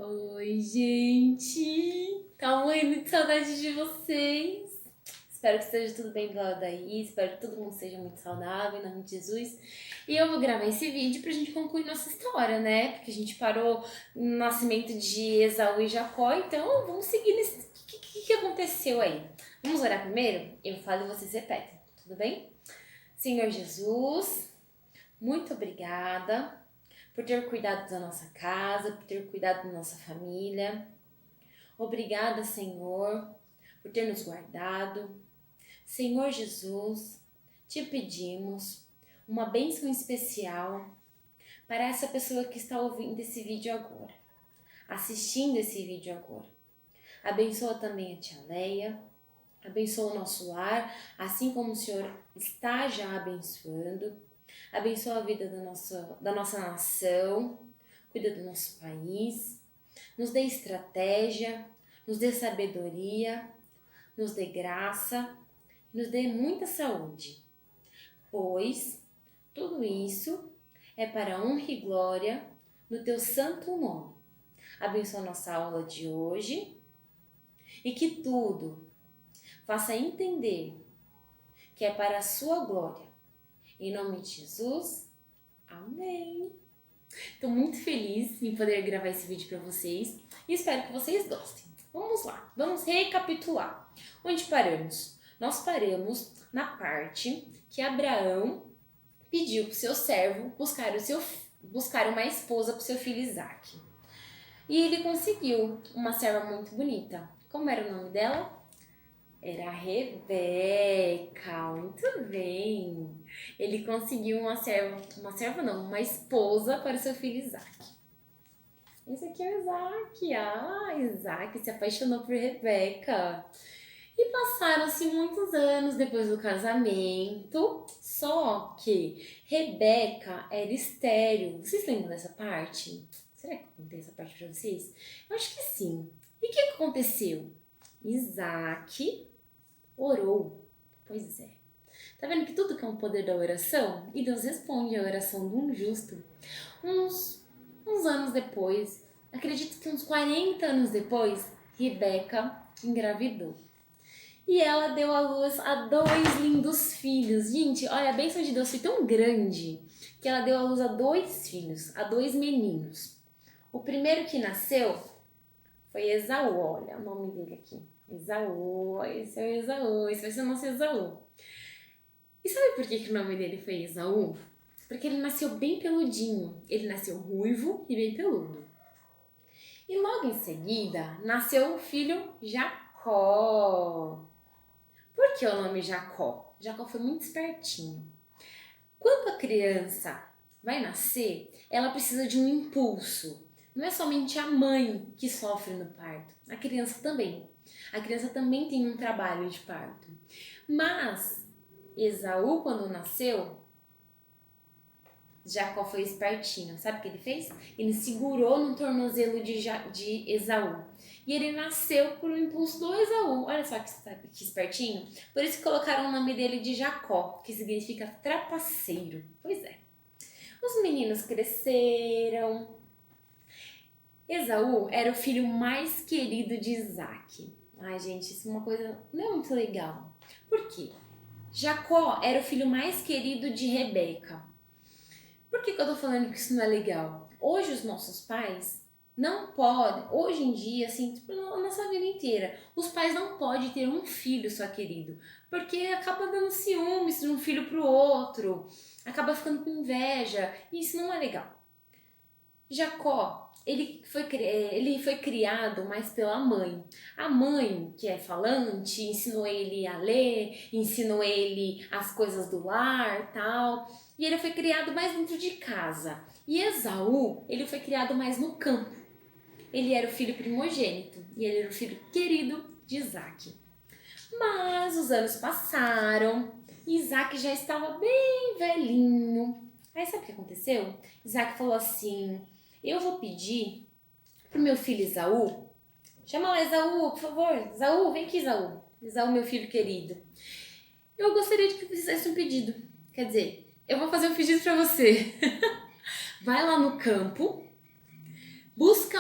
Oi, gente! Tá morrendo de saudade de vocês. Espero que esteja tudo bem do lado daí. Espero que todo mundo seja muito saudável, em nome de Jesus. E eu vou gravar esse vídeo pra gente concluir nossa história, né? Porque a gente parou no nascimento de Esaú e Jacó, então vamos seguir nesse... O que aconteceu aí? Vamos orar primeiro? Eu falo e vocês repetem, tudo bem? Senhor Jesus, muito obrigada por ter cuidado da nossa casa, por ter cuidado da nossa família. Obrigada, Senhor, por ter nos guardado. Senhor Jesus, te pedimos uma bênção especial para essa pessoa que está ouvindo esse vídeo agora, assistindo esse vídeo agora. Abençoa também a tia Leia, abençoa o nosso lar, assim como o Senhor está já abençoando. Abençoa a vida da nossa nação, cuida do nosso país, nos dê estratégia, nos dê sabedoria, nos dê graça, nos dê muita saúde, pois tudo isso é para a honra e glória no teu santo nome. Abençoa a nossa aula de hoje e que tudo faça entender que é para a sua glória. Em nome de Jesus, amém! Estou muito feliz em poder gravar esse vídeo para vocês e espero que vocês gostem. Vamos lá, vamos recapitular. Onde paramos? Nós paramos na parte que Abraão pediu para o seu servo buscar uma esposa para o seu filho Isaac. E ele conseguiu uma serva muito bonita. Como era o nome dela? Era a Rebeca, muito bem. Ele conseguiu uma esposa para o seu filho Isaac. Esse aqui é o Isaac. Isaac se apaixonou por Rebeca. E passaram-se muitos anos depois do casamento, só que Rebeca era estéril. Vocês lembram dessa parte? Será que eu contei essa parte para vocês? Eu acho que sim. E o que aconteceu? Isaac orou. Pois é. Tá vendo que tudo que é um poder da oração? E Deus responde a oração de um justo. Uns anos depois, acredito que uns 40 anos depois, Rebeca engravidou. E ela deu à luz a 2 lindos filhos. Gente, olha, a bênção de Deus foi tão grande que ela deu à luz a 2 filhos, a 2 meninos. O primeiro que nasceu foi Esaú, olha o nome dele aqui. Esaú, esse é o Esaú, esse vai ser o nosso Esaú. E sabe por que o nome dele foi Esaú? Porque ele nasceu bem peludinho, ele nasceu ruivo e bem peludo. E logo em seguida, nasceu o filho Jacó. Por que o nome Jacó? Jacó foi muito espertinho. Quando a criança vai nascer, ela precisa de um impulso. Não é somente a mãe que sofre no parto, a criança também. A criança também tem um trabalho de parto. Mas Esaú, quando nasceu, Jacó foi espertinho. Sabe o que ele fez? Ele segurou no tornozelo de Esaú. E ele nasceu por um impulso do Esaú. Olha só que espertinho. Por isso que colocaram o nome dele de Jacó, que significa trapaceiro. Pois é. Os meninos cresceram. Esaú era o filho mais querido de Isaac. Ai, gente, isso é uma coisa não é muito legal. Por quê? Jacó era o filho mais querido de Rebeca. Por que eu tô falando que isso não é legal? Hoje os nossos pais não podem, hoje em dia, assim, tipo, na nossa vida inteira, os pais não podem ter um filho só querido, porque acaba dando ciúmes de um filho pro outro, acaba ficando com inveja, e isso não é legal. Jacó, ele foi criado mais pela mãe. A mãe, que é falante, ensinou ele a ler, ensinou ele as coisas do lar, tal. E ele foi criado mais dentro de casa. E Esaú, ele foi criado mais no campo. Ele era o filho primogênito e ele era o filho querido de Isaac. Mas os anos passaram e Isaac já estava bem velhinho. Aí sabe o que aconteceu? Isaac falou assim: eu vou pedir pro meu filho Esaú, chama lá Esaú, por favor, Esaú, vem aqui Esaú, Esaú, meu filho querido. Eu gostaria de que você fizesse um pedido, quer dizer, eu vou fazer um pedido pra você. Vai lá no campo, busca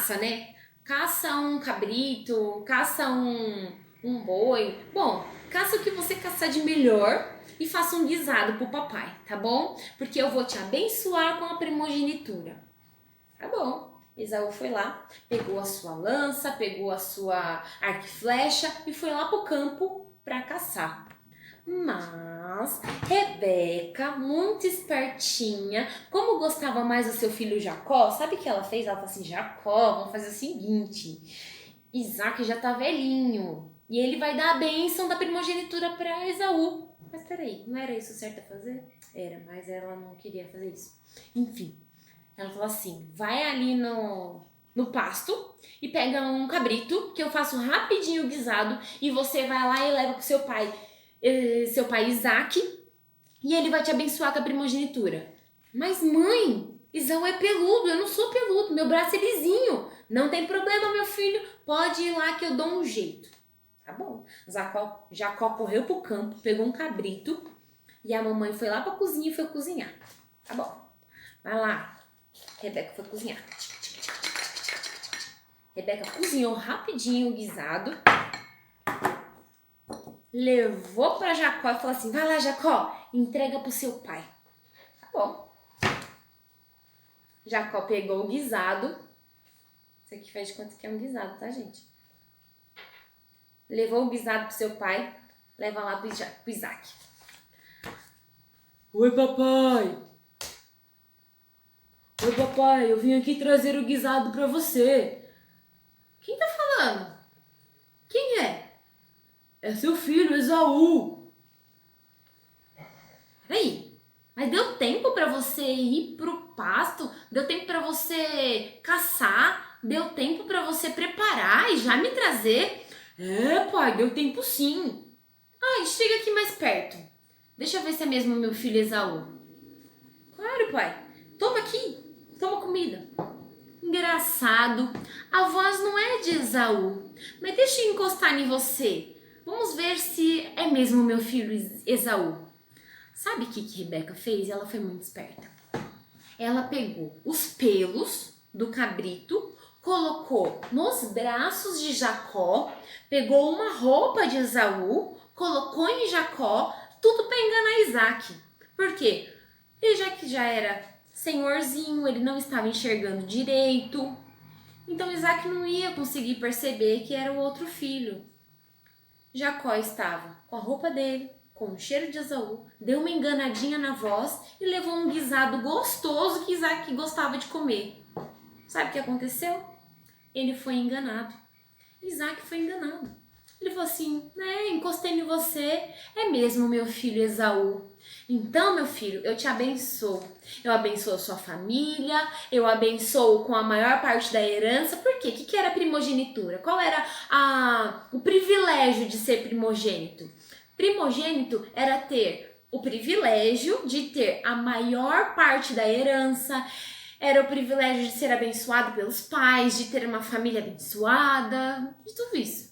caça, né? Caça um cabrito, caça um boi. Bom, caça o que você caçar de melhor e faça um guisado pro papai, tá bom? Porque eu vou te abençoar com a primogenitura. Tá bom. Esaú foi lá, pegou a sua lança, pegou a sua arco e flecha e foi lá pro campo para caçar. Mas Rebeca, muito espertinha, como gostava mais do seu filho Jacó, sabe o que ela fez? Ela falou assim, Jacó, vamos fazer o seguinte, Isaac já tá velhinho e ele vai dar a bênção da primogenitura para Esaú. Mas peraí, não era isso certo a fazer? Era, mas ela não queria fazer isso. Enfim, ela falou assim, vai ali no pasto e pega um cabrito que eu faço rapidinho o guisado e você vai lá e leva pro seu pai Isaac, e ele vai te abençoar com a primogenitura. Mas mãe, Esaú é peludo, eu não sou peludo, meu braço é lisinho. Não tem problema, meu filho, pode ir lá que eu dou um jeito. Tá bom. Jacó correu pro campo, pegou um cabrito e a mamãe foi lá pra cozinha e foi cozinhar. Tá bom. Vai lá. Rebeca foi cozinhar. Rebeca cozinhou rapidinho o guisado. Levou para Jacó e falou assim, vai lá Jacó, entrega pro seu pai. Tá bom. Jacó pegou o guisado. Isso aqui faz de conta que é um guisado, tá gente? Levou o guisado pro seu pai, leva lá pro Isaac. Oi papai. Oi papai, eu vim aqui trazer o guisado pra você. Quem tá falando? Quem é? É seu filho, Esaú. Peraí, mas deu tempo pra você ir pro pasto? Deu tempo pra você caçar? Deu tempo pra você preparar e já me trazer? É, pai, deu tempo sim. Ai, chega aqui mais perto. Deixa eu ver se é mesmo meu filho Esaú. Claro, pai. Toma aqui, toma comida. Engraçado, a voz não é de Esaú, mas deixa eu encostar em você. Vamos ver se é mesmo meu filho Esaú. Sabe o que Rebeca fez? Ela foi muito esperta. Ela pegou os pelos do cabrito, colocou nos braços de Jacó, pegou uma roupa de Esaú, colocou em Jacó, tudo para enganar Isaac. Por quê? Ele já era senhorzinho, ele não estava enxergando direito. Então Isaac não ia conseguir perceber que era o outro filho. Jacó estava com a roupa dele, com o cheiro de Esaú, deu uma enganadinha na voz e levou um guisado gostoso que Isaac gostava de comer. Sabe o que aconteceu? Ele foi enganado. Isaac foi enganado. Ele falou assim, encostei em você, é mesmo meu filho Esaú. Então, meu filho, eu te abençoo. Eu abençoo a sua família, eu abençoo com a maior parte da herança. Por quê? O que era primogenitura? Qual era o privilégio de ser primogênito? Primogênito era ter o privilégio de ter a maior parte da herança, era o privilégio de ser abençoado pelos pais, de ter uma família abençoada, de tudo isso.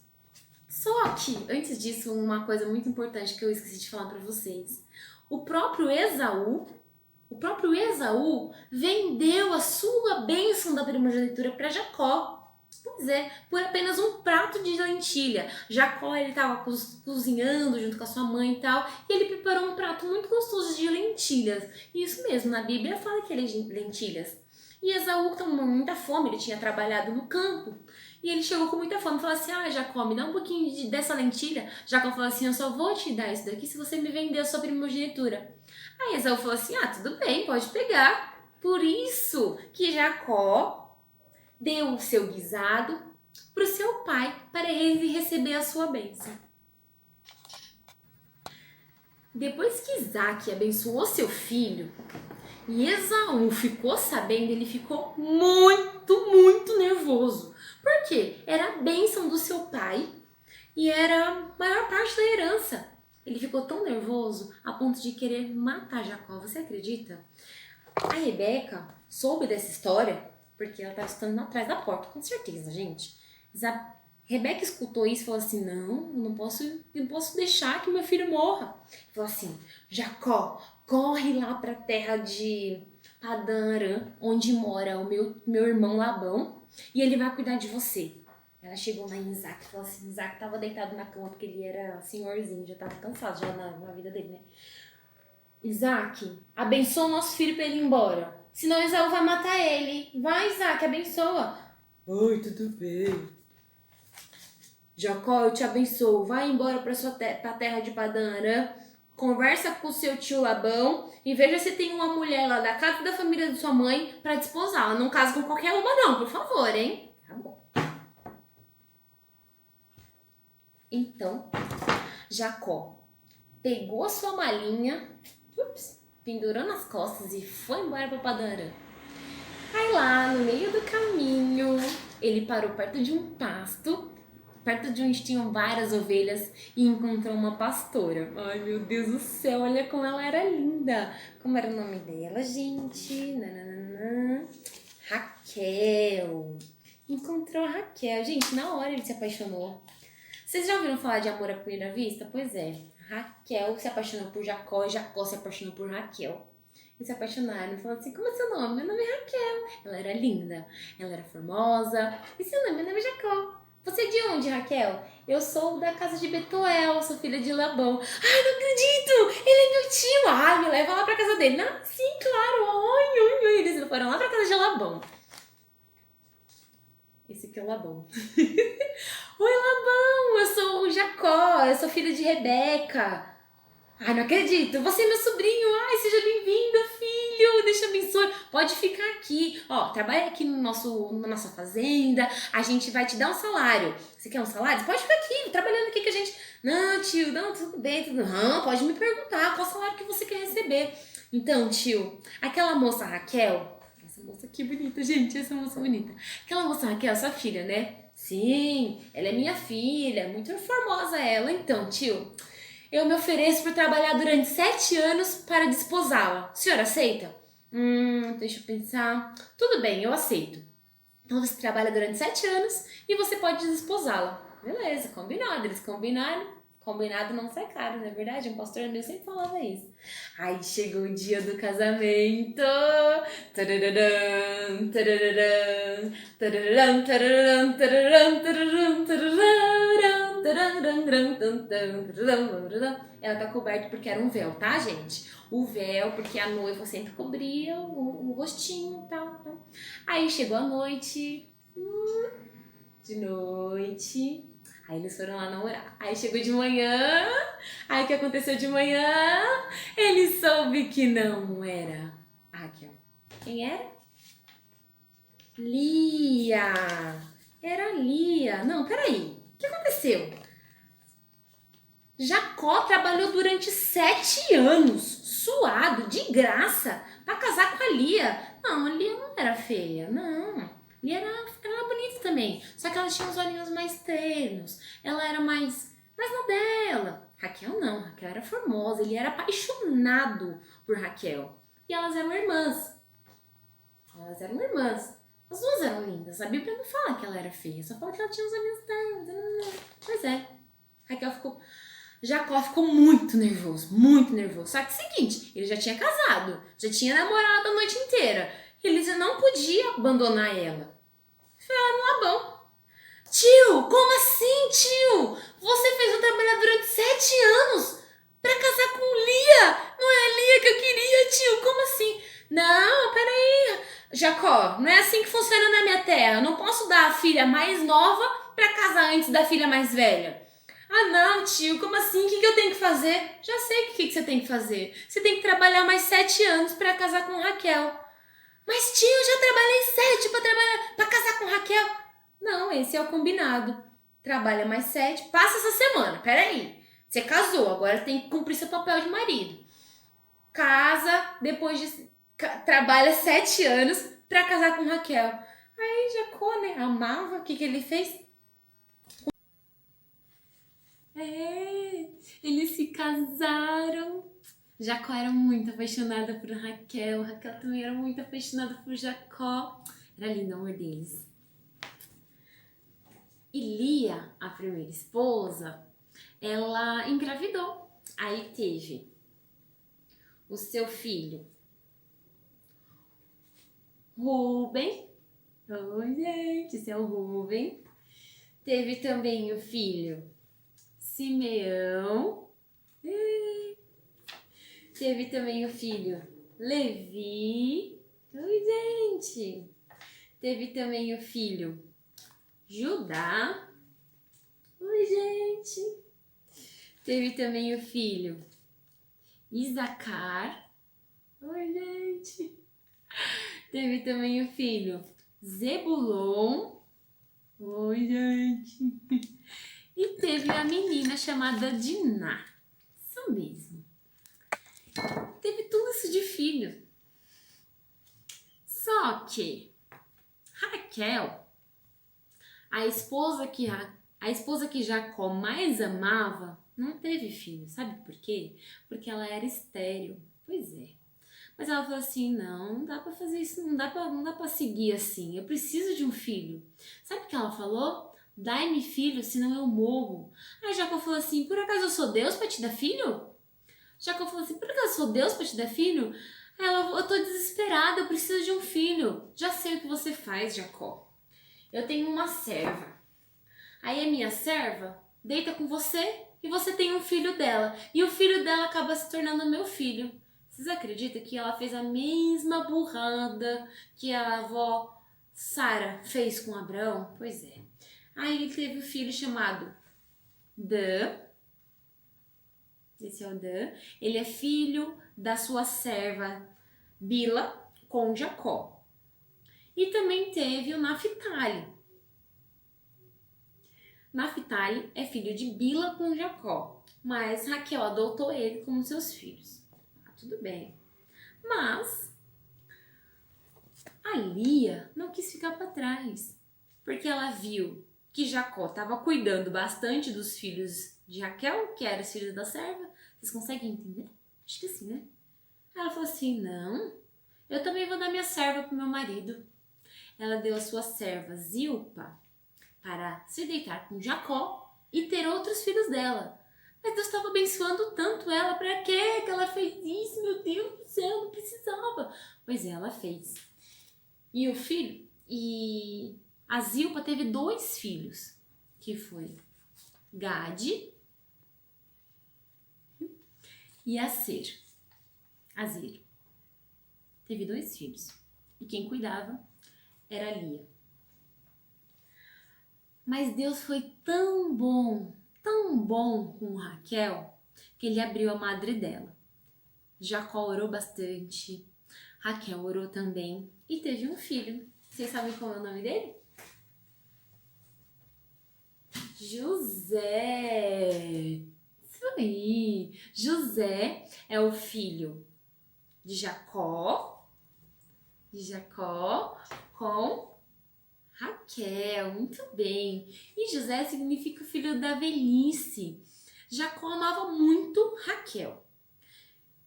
Só que, antes disso, uma coisa muito importante que eu esqueci de falar para vocês. O próprio Esaú vendeu a sua bênção da primogenitura para Jacó. Pois é, por apenas um prato de lentilha. Jacó, ele estava cozinhando junto com a sua mãe e tal, e ele preparou um prato muito gostoso de lentilhas. Isso mesmo, na Bíblia fala que é lentilhas. E Esaú estava com muita fome, ele tinha trabalhado no campo. E ele chegou com muita fome e falou assim, Jacó, me dá um pouquinho dessa lentilha. Jacó falou assim, eu só vou te dar isso daqui se você me vender a sua primogenitura. Aí Esaú falou assim, tudo bem, pode pegar. Por isso que Jacó deu o seu guisado para o seu pai, para ele receber a sua bênção. Depois que Isaac abençoou seu filho, e Esaú ficou sabendo, ele ficou muito nervoso. Por quê? Era a bênção do seu pai e era a maior parte da herança. Ele ficou tão nervoso a ponto de querer matar Jacó. Você acredita? A Rebeca soube dessa história porque ela estava escutando atrás da porta, com certeza, gente. Rebeca escutou isso e falou assim, não, eu não posso deixar que meu filho morra. Falou assim, Jacó, corre lá para a terra de Padan Aram, onde mora o meu irmão Labão, e ele vai cuidar de você. Ela chegou lá em Isaac e falou assim, Isaac tava deitado na cama porque ele era senhorzinho, já tava cansado já na vida dele, né? Isaac, abençoa o nosso filho pra ele ir embora. Senão Esaú vai matar ele. Vai, Isaac, abençoa. Oi, tudo bem. Jacó, eu te abençoo. Vai embora pra terra de Padan Aram. Conversa com o seu tio Labão e veja se tem uma mulher lá da casa da família de sua mãe pra desposá-la. Não case com qualquer uma não, por favor, hein? Tá bom. Então, Jacó pegou a sua malinha, pendurou nas costas e foi embora para Padan Aram. Aí lá, no meio do caminho, ele parou perto de um pasto, perto de onde tinham várias ovelhas, e encontrou uma pastora. Ai, meu Deus do céu, olha como ela era linda. Como era o nome dela, gente? Nananana. Raquel. Encontrou a Raquel. Gente, na hora ele se apaixonou. Vocês já ouviram falar de amor à primeira vista? Pois é. Raquel se apaixonou por Jacó e Jacó se apaixonou por Raquel. Eles se apaixonaram e falaram assim, como é seu nome? Meu nome é Raquel. Ela era linda, ela era formosa. E seu nome? Meu nome é Jacó. Você é de onde, Raquel? Eu sou da casa de Betuel, sou filha de Labão. Ai, não acredito! Ele é meu tio! Ai, me leva lá pra casa dele. Não, sim, claro. Oi, oi, oi. Eles foram lá pra casa de Labão. Esse aqui é o Labão. Oi, Labão, eu sou o Jacó, eu sou filha de Rebeca. Ai, não acredito, você é meu sobrinho. Ai, seja bem-vindo, filho, Deus te abençoe. Pode ficar aqui, ó, trabalha aqui na nossa fazenda, a gente vai te dar um salário. Você quer um salário? Pode ficar aqui, trabalhando aqui que a gente... Não, tio, não, tudo bem, tudo... Não, pode me perguntar qual salário que você quer receber. Então, tio, aquela moça Raquel... Essa moça aqui bonita, gente, essa moça bonita. Aquela moça Raquel, sua filha, né? Sim, ela é minha filha, muito formosa ela. Então, tio, eu me ofereço por trabalhar durante 7 anos para desposá-la. O senhor aceita? Deixa eu pensar. Tudo bem, eu aceito. Então você trabalha durante 7 anos e você pode desposá-la. Beleza, combinado. Eles combinaram. Combinado não sai caro, não é verdade? Um pastor meu sempre falava isso. Aí chegou o dia do casamento. Tarararam, tarararam, tarararam, tarararam, tarararam, tarararam, tarararam, tarararam, tarararam. Ela tá coberta porque era um véu, tá, gente? O véu, porque a noiva sempre cobria o rostinho e tal, tal. Aí chegou a noite, de noite. Aí eles foram lá namorar. Aí chegou de manhã. Aí o que aconteceu de manhã? Ele soube que não era a Raquel. Quem era? Lia. Era Lia. Não, peraí. O que aconteceu? Jacó trabalhou durante 7 anos, suado, de graça, pra casar com a Lia. Não, a Lia não era feia, não. Lia era bonita também, só que ela tinha os olhinhos mais ternos. Ela era mais na dela. Raquel não, Raquel era formosa, ele era apaixonado por Raquel. E elas eram irmãs. Elas eram irmãs. As duas eram lindas. A Bíblia não fala que ela era feia, só fala que ela tinha os olhinhos ternos. Pois é. Jacó ficou muito nervoso, muito nervoso. Só que seguinte, ele já tinha casado, já tinha namorado a noite inteira. Ele já não podia abandonar ela. Foi lá no Labão. Tio, como assim, tio? Você fez eu trabalhar durante 7 anos pra casar com Lia. Não é a Lia que eu queria, tio. Como assim? Não, peraí. Jacó, não é assim que funciona na minha terra. Eu não posso dar a filha mais nova pra casar antes da filha mais velha. Ah não, tio, como assim? O que eu tenho que fazer? Já sei o que você tem que fazer. Você tem que trabalhar mais 7 anos pra casar com Raquel. Mas tio, eu já trabalhei 7 pra casar com Raquel. Não, esse é o combinado. Trabalha mais 7, passa essa semana, peraí. Você casou, agora tem que cumprir seu papel de marido. Casa, depois de... trabalha 7 anos pra casar com Raquel. Aí Jacó, né, amava, o que ele fez? Eles se casaram. Jacó era muito apaixonada por Raquel. Raquel também era muito apaixonada por Jacó. Era lindo o amor deles. E Lia, a primeira esposa, ela engravidou. Aí teve o seu filho, Ruben. Oi, gente, esse é o Ruben. Teve também o filho Simeão. Teve também o filho Levi. Oi, gente. Teve também o filho Judá. Oi, gente. Teve também o filho Isacar. Oi, gente. Teve também o filho Zebulon. Oi, gente. E teve a menina chamada Diná. Isso mesmo. Teve tudo isso de filho. Só que Raquel, a esposa que Jacó mais amava, não teve filho. Sabe por quê? Porque ela era estéril. Pois é. Mas ela falou assim, não dá pra fazer isso, não dá pra seguir assim, eu preciso de um filho. Sabe o que ela falou? Dai-me filho, senão eu morro. Aí Jacó falou assim, por acaso eu sou Deus pra te dar filho? Jacó falou assim, por acaso eu sou Deus pra te dar filho? Aí ela, eu tô desesperada, eu preciso de um filho. Já sei o que você faz, Jacó. Eu tenho uma serva. Aí a minha serva deita com você e você tem um filho dela. E o filho dela acaba se tornando meu filho. Vocês acreditam que ela fez a mesma burrada que a avó Sara fez com Abraão? Pois é. Aí ele teve um filho chamado Dan. Esse é o Dan. Ele é filho da sua serva Bila com Jacó. E também teve o Naphtali. Naphtali é filho de Bila com Jacó, mas Raquel adotou ele como seus filhos. Tudo bem. Mas a Lia não quis ficar para trás, porque ela viu que Jacó estava cuidando bastante dos filhos de Raquel, que eram os filhos da serva. Vocês conseguem entender? Acho que sim, né? Ela falou assim, não, eu também vou dar minha serva pro meu marido. Ela deu a sua serva Zilpa para se deitar com Jacó e ter outros filhos dela. Mas Deus estava abençoando tanto ela, para quê que ela fez isso? Meu Deus do céu, não precisava. Pois é, ela fez. E o filho, e a Zilpa teve 2 filhos, que foi Gade e Aser. Teve 2 filhos. E quem cuidava era Lia. Mas Deus foi tão bom com Raquel, que ele abriu a madre dela. Jacó orou bastante, Raquel orou também e teve um filho. Vocês sabem qual é o nome dele? José. Isso aí. José é o filho de Jacó com Raquel, muito bem. E José significa filho da velhice. Jacó amava muito Raquel.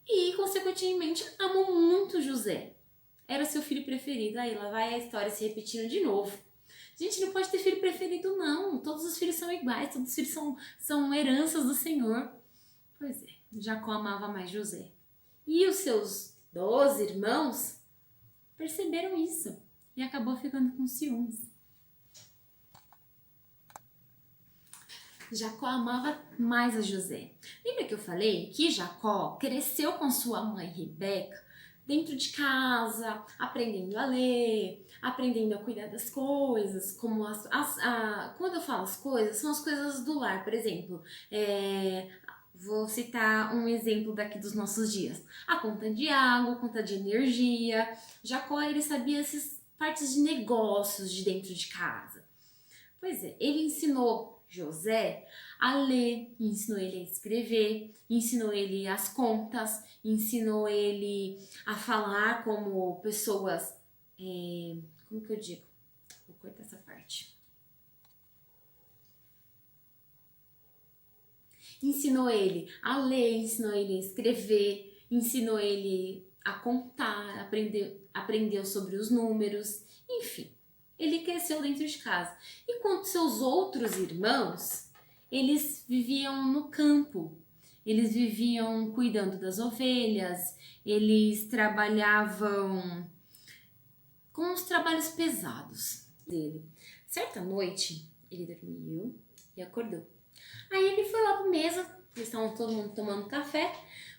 E, consequentemente, amou muito José. Era seu filho preferido. Aí lá vai a história se repetindo de novo. Gente, não pode ter filho preferido, não. Todos os filhos são iguais, todos os filhos são heranças do Senhor. Pois é, Jacó amava mais José. E os seus 12 irmãos perceberam isso e acabou ficando com ciúmes. Jacó amava mais a José. Lembra que eu falei que Jacó cresceu com sua mãe Rebeca dentro de casa, aprendendo a ler, aprendendo a cuidar das coisas, como quando eu falo as coisas, são as coisas do lar, por exemplo, vou citar um exemplo daqui dos nossos dias, a conta de água, a conta de energia. Jacó, ele sabia essas partes de negócios de dentro de casa. Pois é, ele ensinou José a ler, ensinou ele a escrever, ensinou ele as contas, ensinou ele a falar como pessoas, como que eu digo? Vou cortar essa parte. Ensinou ele a ler, ensinou ele a escrever, ensinou ele a contar, aprendeu sobre os números, enfim. Ele cresceu dentro de casa. E quanto seus outros irmãos, eles viviam no campo. Eles viviam cuidando das ovelhas, eles trabalhavam com os trabalhos pesados dele. Certa noite, ele dormiu e acordou. Aí ele foi lá pra mesa, eles estavam todo mundo tomando café,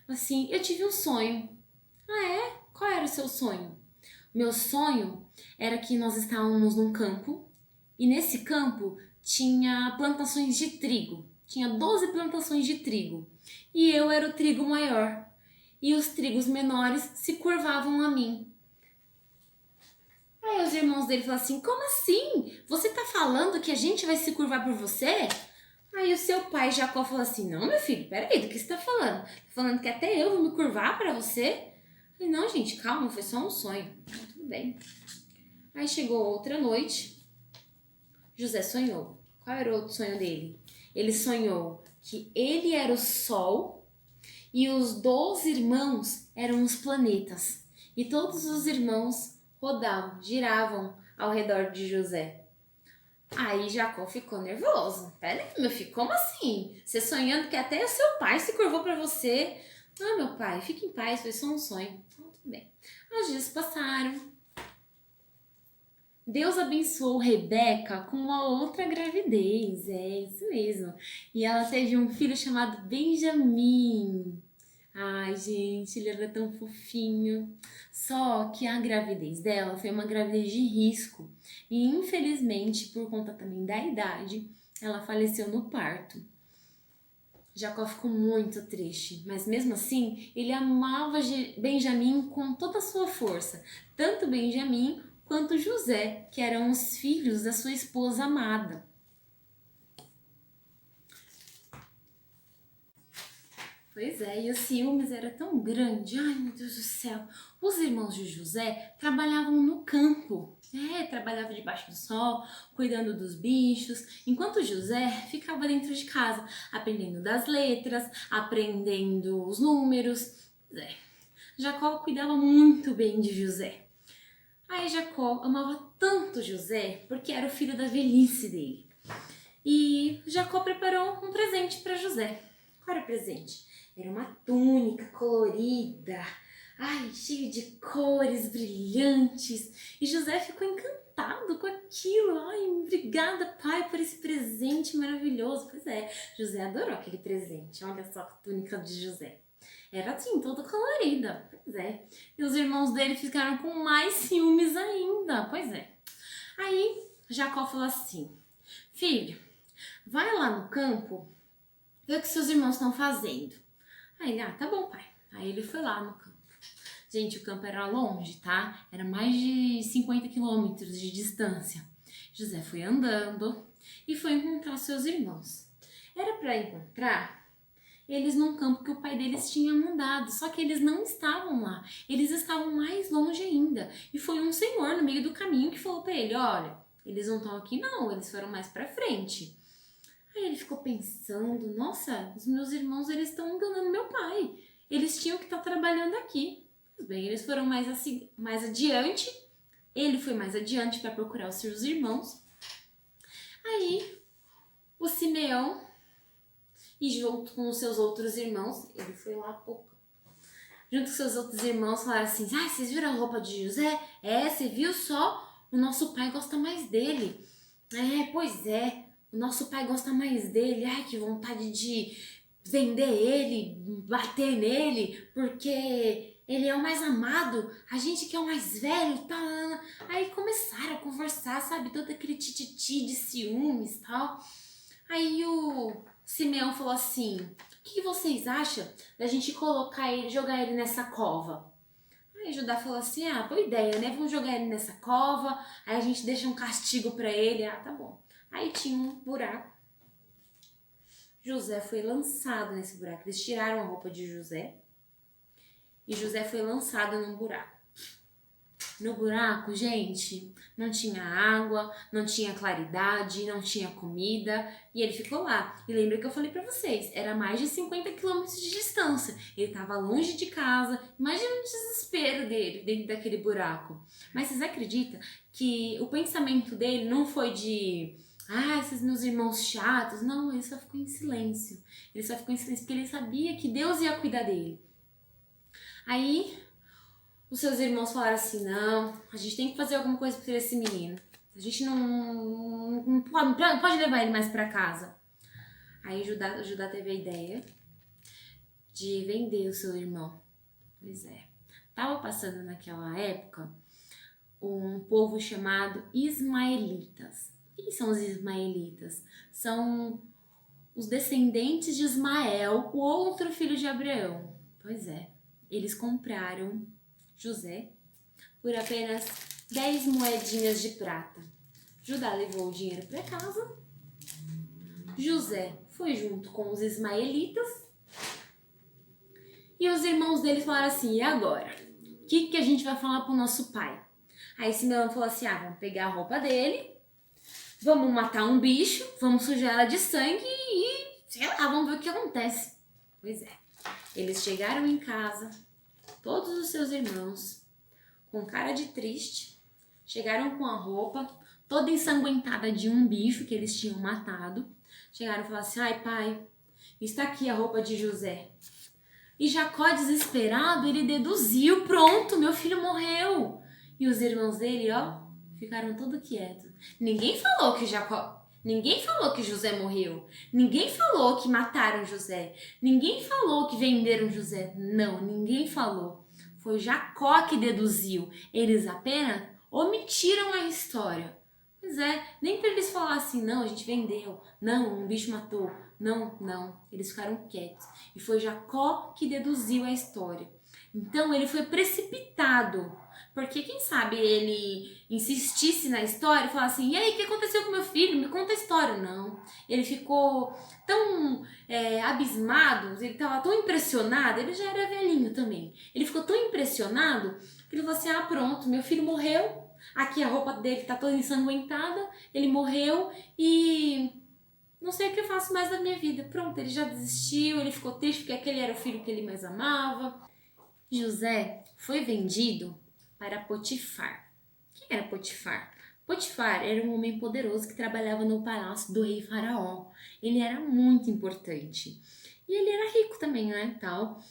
assim, eu tive um sonho. Ah, é? Qual era o seu sonho? Meu sonho era que nós estávamos num campo e nesse campo tinha plantações de trigo. Tinha 12 plantações de trigo e eu era o trigo maior e os trigos menores se curvavam a mim. Aí os irmãos dele falaram assim, como assim? Você tá falando que a gente vai se curvar por você? Aí o seu pai Jacó falou assim, não meu filho, peraí, do que você tá falando? Tá falando que até eu vou me curvar para você? Eu falei, não gente, calma, foi só um sonho. Tudo bem. Aí chegou outra noite, José sonhou. Qual era o outro sonho dele? Ele sonhou que ele era o sol e os 12 irmãos eram os planetas. E todos os irmãos rodavam, giravam ao redor de José. Aí Jacó ficou nervoso. Peraí, meu filho, como assim? Você sonhando que até o seu pai se curvou para você? Ah, meu pai, fique em paz, foi só um sonho. Então, tudo bem. Os dias passaram. Deus abençoou Rebeca com uma outra gravidez, é isso mesmo. E ela teve um filho chamado Benjamim. Ai, gente, ele era tão fofinho. Só que a gravidez dela foi uma gravidez de risco. E infelizmente, por conta também da idade, ela faleceu no parto. Jacó ficou muito triste, mas mesmo assim, ele amava Benjamim com toda a sua força. Tanto Benjamim quanto José, que eram os filhos da sua esposa amada. Pois é, e os ciúmes era tão grande, ai meu Deus do céu. Os irmãos de José trabalhavam no campo, trabalhavam debaixo do sol, cuidando dos bichos, enquanto José ficava dentro de casa, aprendendo das letras, aprendendo os números. Jacó cuidava muito bem de José. Aí Jacó amava tanto José porque era o filho da velhice dele. E Jacó preparou um presente para José. Qual era o presente? Era uma túnica colorida, cheia de cores brilhantes. E José ficou encantado com aquilo. Obrigada, pai, por esse presente maravilhoso. Pois é, José adorou aquele presente. Olha só a túnica de José. Era assim, toda colorida. Pois é. E os irmãos dele ficaram com mais ciúmes ainda. Pois é. Aí Jacó falou assim, filho, vai lá no campo ver o que seus irmãos estão fazendo. Aí ele, tá bom, pai. Aí ele foi lá no campo. Gente, o campo era longe, tá? Era mais de 50 quilômetros de distância. José foi andando e foi encontrar seus irmãos. Era para encontrar eles num campo que o pai deles tinha mandado, só que eles não estavam lá. Eles estavam mais longe ainda. E foi um senhor no meio do caminho que falou para ele, olha, eles não estão aqui não, eles foram mais para frente. Aí ele ficou pensando, nossa, os meus irmãos, eles estão enganando meu pai. Eles tinham que estar trabalhando aqui. Tudo bem, eles foram mais adiante. Ele foi mais adiante para procurar os seus irmãos. Aí, o Simeão, e junto com os seus outros irmãos, ele foi lá pouco. Junto com seus outros irmãos, falaram assim, vocês viram a roupa de José? Você viu só? O nosso pai gosta mais dele. Pois é. O nosso pai gosta mais dele. Que vontade de vender ele, bater nele, porque ele é o mais amado, a gente que é o mais velho, tal. Aí começaram a conversar, sabe, todo aquele tititi de ciúmes, tal. Aí o Simeão falou assim, o que vocês acham da gente colocar ele, jogar ele nessa cova? Aí Judá falou assim, boa ideia, né? Vamos jogar ele nessa cova, aí a gente deixa um castigo pra ele. Tá bom. Aí tinha um buraco. José foi lançado nesse buraco. Eles tiraram a roupa de José e José foi lançado num buraco. No buraco, gente, não tinha água, não tinha claridade, não tinha comida e ele ficou lá. E lembra que eu falei pra vocês, era mais de 50 quilômetros de distância. Ele tava longe de casa. Imagina o desespero dele dentro daquele buraco. Mas vocês acreditam que o pensamento dele não foi de... esses meus irmãos chatos. Não, ele só ficou em silêncio. Ele só ficou em silêncio porque ele sabia que Deus ia cuidar dele. Aí, os seus irmãos falaram assim, não, a gente tem que fazer alguma coisa por esse menino. A gente não pode levar ele mais pra casa. Aí Judá teve a ideia de vender o seu irmão. Pois é. Tava passando naquela época um povo chamado Ismaelitas. Quem são os Ismaelitas? São os descendentes de Ismael, o outro filho de Abraão. Pois é, eles compraram José por apenas 10 moedinhas de prata. Judá levou o dinheiro para casa. José foi junto com os ismaelitas. E os irmãos dele falaram assim, e agora? O que a gente vai falar pro nosso pai? Aí Simeão falou assim, vamos pegar a roupa dele, vamos matar um bicho, vamos sujar ela de sangue e, sei lá, vamos ver o que acontece. Pois é, eles chegaram em casa, todos os seus irmãos, com cara de triste, chegaram com a roupa toda ensanguentada de um bicho que eles tinham matado. Chegaram e falaram assim, ai pai, está aqui a roupa de José. E Jacó, desesperado, ele deduziu, pronto, meu filho morreu. E os irmãos dele, ficaram todo quietos. Ninguém falou que José morreu. Ninguém falou que mataram José. Ninguém falou que venderam José. Não, ninguém falou. Foi Jacó que deduziu. Eles apenas omitiram a história. Pois é, nem para eles falar assim, não, a gente vendeu. Não, um bicho matou. Não. Eles ficaram quietos. E foi Jacó que deduziu a história. Então ele foi precipitado. Porque quem sabe ele insistisse na história e falasse assim, e aí, o que aconteceu com meu filho? Me conta a história. Não, ele ficou tão abismado, ele estava tão impressionado, ele já era velhinho também. Ele ficou tão impressionado que ele falou assim, pronto, meu filho morreu, aqui a roupa dele tá toda ensanguentada, ele morreu e não sei o que eu faço mais da minha vida. Pronto, ele já desistiu, ele ficou triste porque aquele era o filho que ele mais amava. José foi vendido para Potifar. Quem era Potifar? Potifar era um homem poderoso que trabalhava no palácio do rei Faraó. Ele era muito importante. E ele era rico também, né, tal.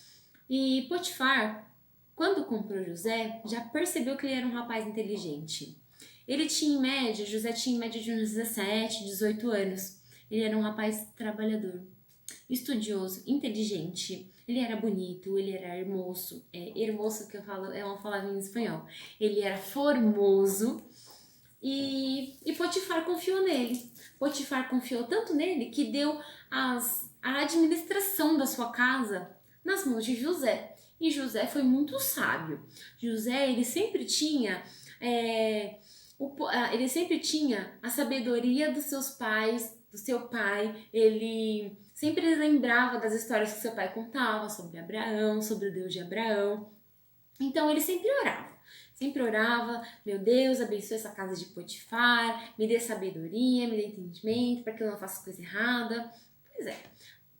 E Potifar, quando comprou José, já percebeu que ele era um rapaz inteligente. José tinha em média de uns 17, 18 anos. Ele era um rapaz trabalhador, estudioso, inteligente. Ele era bonito, ele era hermoso. Hermoso que eu falo é uma palavra em espanhol. Ele era formoso e Potifar confiou nele. Potifar confiou tanto nele que deu a administração da sua casa nas mãos de José. E José foi muito sábio. José, ele sempre tinha a sabedoria dos seus pais, do seu pai. Ele sempre lembrava das histórias que seu pai contava sobre Abraão, sobre o Deus de Abraão. Então ele sempre orava, meu Deus, abençoe essa casa de Potifar, me dê sabedoria, me dê entendimento, para que eu não faça coisa errada. Pois é,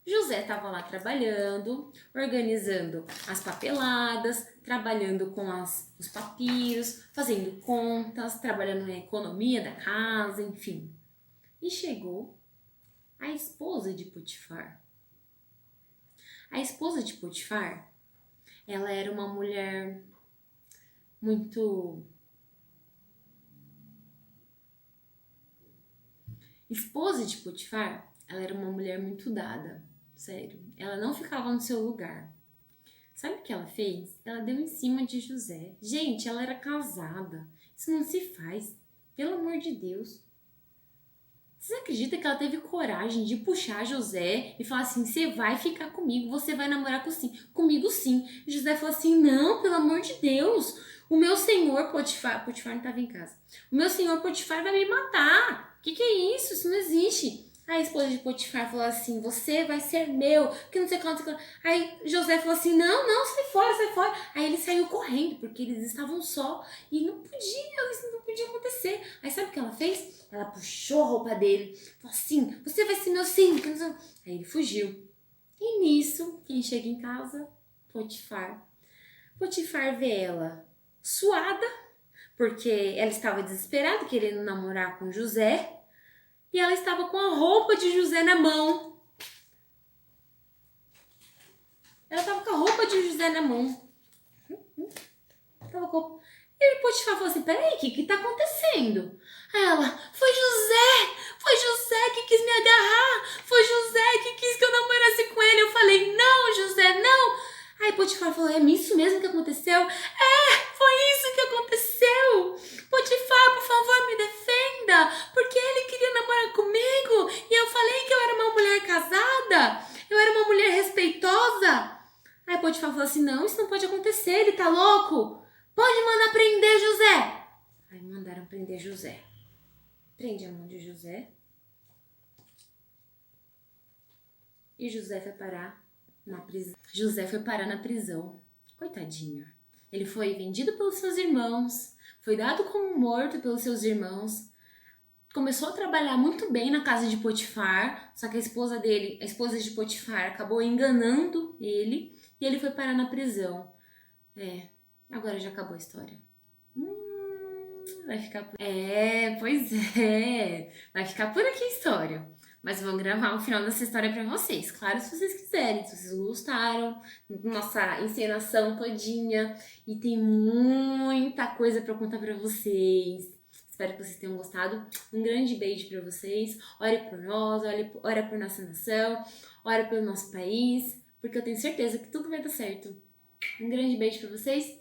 José estava lá trabalhando, organizando as papeladas, trabalhando com os papiros, fazendo contas, trabalhando na economia da casa, enfim. E chegou a esposa de Potifar. A esposa de Potifar, ela era uma mulher muito... Esposa de Potifar, ela era uma mulher muito dada, sério. Ela não ficava no seu lugar. Sabe o que ela fez? Ela deu em cima de José. Gente, ela era casada. Isso não se faz. Pelo amor de Deus. Você acredita que ela teve coragem de puxar José e falar assim, você vai ficar comigo, você vai namorar comigo sim. E José falou assim, não, pelo amor de Deus, o meu senhor Potifar não estava em casa, o meu senhor Potifar vai me matar. Que é isso? Isso não existe. Aí a esposa de Potifar falou assim, você vai ser meu, que não sei quanto. Aí José falou assim, não, sai fora. Aí ele saiu correndo, porque eles estavam só e isso não podia acontecer. Aí sabe o que ela fez? Ela puxou a roupa dele, falou assim, você vai ser meu sim. Aí ele fugiu. E nisso, quem chega em casa? Potifar. Potifar vê ela suada, porque ela estava desesperada, querendo namorar com José. E ela estava com a roupa de José na mão. Ela estava com a roupa de José na mão. tava com roupa. E o Potifar falou assim, peraí, o que tá acontecendo? Aí ela, foi José que quis me agarrar, foi José que quis que eu namorasse com ele. Eu falei, não, José, não. Aí Potifar falou, é isso mesmo que aconteceu? Foi isso que aconteceu. Potifar, por favor, me defenda, porque ele queria namorar comigo e eu falei que eu era uma mulher casada, eu era uma mulher respeitosa. Aí Potifar falou assim, não, isso não pode acontecer, ele tá louco. Pode mandar prender José. Aí mandaram prender José. Prende a mão de José. E José foi parar na prisão. José foi parar na prisão. Coitadinho. Ele foi vendido pelos seus irmãos, foi dado como morto pelos seus irmãos, começou a trabalhar muito bem na casa de Potifar, só que a esposa dele, a esposa de Potifar, acabou enganando ele e ele foi parar na prisão. Agora já acabou a história. Vai ficar por... pois é. Vai ficar por aqui a história. Mas eu vou gravar o final dessa história pra vocês. Claro, se vocês quiserem, se vocês gostaram. Nossa encenação todinha. E tem muita coisa pra contar pra vocês. Espero que vocês tenham gostado. Um grande beijo pra vocês. Ore por nós, ore por nossa nação. Ore pelo nosso país. Porque eu tenho certeza que tudo vai dar certo. Um grande beijo pra vocês.